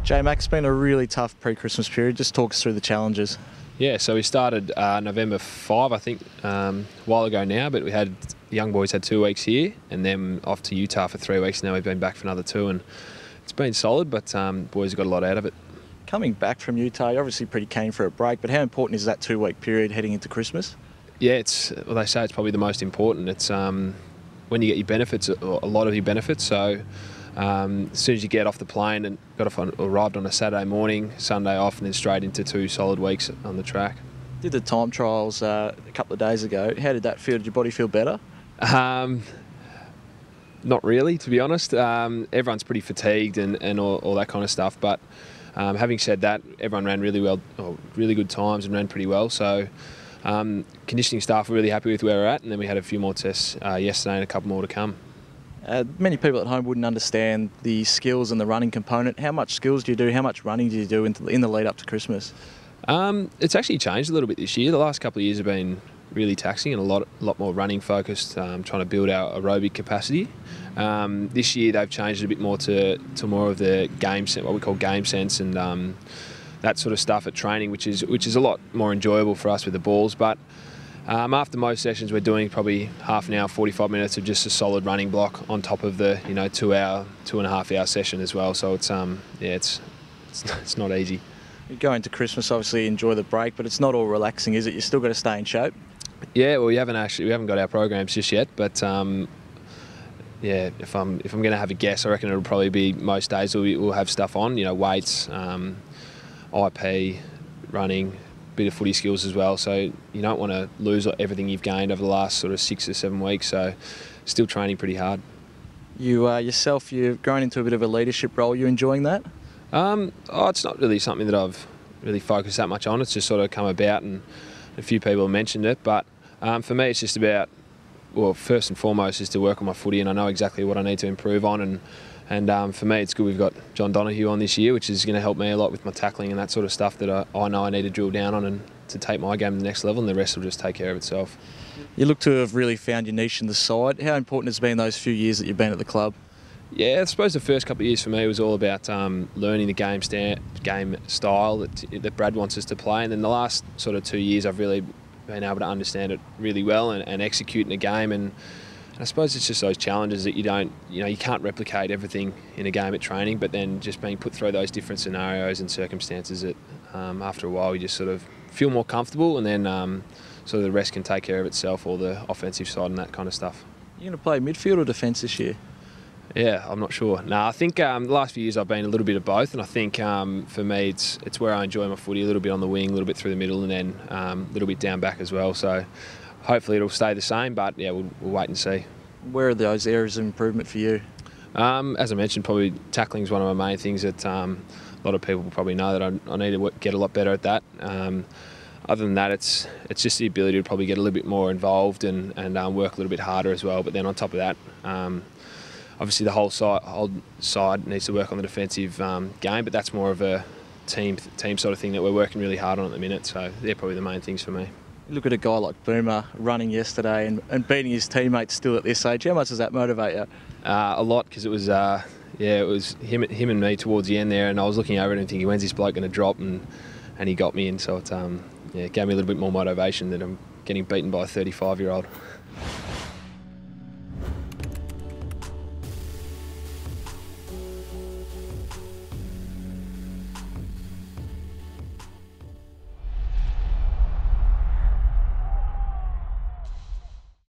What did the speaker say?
J-Mac, it's been a really tough pre-Christmas period. Just talk us through the challenges. Yeah, so we started November 5, I think, a while ago now, but the young boys had 2 weeks here and then off to Utah for 3 weeks. Now we've been back for another 2 and it's been solid, but boys have got a lot out of it. Coming back from Utah, you're obviously pretty keen for a break, but how important is that 2-week period heading into Christmas? Yeah, they say it's probably the most important. It's when you get your benefits, a lot of your benefits. So as soon as you get off the plane and arrived on a Saturday morning, Sunday off, and then straight into 2 solid weeks on the track. Did the time trials a couple of days ago. How did that feel? Did your body feel better? Not really, to be honest. Everyone's pretty fatigued and all that kind of stuff. But having said that, everyone ran really well, really good times and ran pretty well. So conditioning staff were really happy with where we're at. And then we had a few more tests yesterday and a couple more to come. Many people at home wouldn't understand the skills and the running component. How much skills do you do? How much running do you do in the lead up to Christmas? It's actually changed a little bit this year. The last couple of years have been really taxing and a lot more running focused, trying to build our aerobic capacity. This year they've changed it a bit more to more of the game sense, what we call game sense, and that sort of stuff at training, which is a lot more enjoyable for us with the balls. But after most sessions, we're doing probably half an hour, 45 minutes of just a solid running block on top of the 2.5 hour session as well. So it's not easy. You go into Christmas, obviously enjoy the break, but it's not all relaxing, is it? You still got to stay in shape. Yeah, well, we haven't got our programs just yet, but yeah, if I'm going to have a guess, I reckon it'll probably be most days we'll have stuff on, weights, IP, running, bit of footy skills as well. So you don't want to lose everything you've gained over the last sort of 6 or 7 weeks. So still training pretty hard. You yourself, you've grown into a bit of a leadership role. You enjoying that? It's not really something that I've really focused that much on. It's just sort of come about, and a few people have mentioned it. But for me, it's just about, well, first and foremost is to work on my footy, and I know exactly what I need to improve on. And for me, it's good we've got John Donoghue on this year, which is going to help me a lot with my tackling and that sort of stuff that I know I need to drill down on and to take my game to the next level, and the rest will just take care of itself. You look to have really found your niche in the side. How important has it been those few years that you've been at the club? Yeah, I suppose the first couple of years for me was all about learning the game style that Brad wants us to play, and then the last sort of 2 years I've really been able to understand it really well and execute in a game. And I suppose it's just those challenges that you can't replicate everything in a game at training, but then just being put through those different scenarios and circumstances that after a while you just sort of feel more comfortable, and then sort of the rest can take care of itself, all the offensive side and that kind of stuff. You're going to play midfield or defence this year? Yeah, I'm not sure. No, I think the last few years I've been a little bit of both, and I think for me it's where I enjoy my footy, a little bit on the wing, a little bit through the middle, and then a little bit down back as well. So hopefully it'll stay the same, but yeah, we'll wait and see. Where are those areas of improvement for you? As I mentioned, probably tackling is one of my main things that a lot of people probably know that I need to get a lot better at that. Other than that, it's just the ability to probably get a little bit more involved and work a little bit harder as well. But then on top of that, obviously the whole side needs to work on the defensive game, but that's more of a team sort of thing that we're working really hard on at the minute. So they're probably the main things for me. You look at a guy like Boomer running yesterday and beating his teammates still at this age. How much does that motivate you? A lot, because it was him and me towards the end there, and I was looking over it and thinking, when's this bloke going to drop? And he got me in, so it gave me a little bit more motivation that I'm getting beaten by a 35-year-old.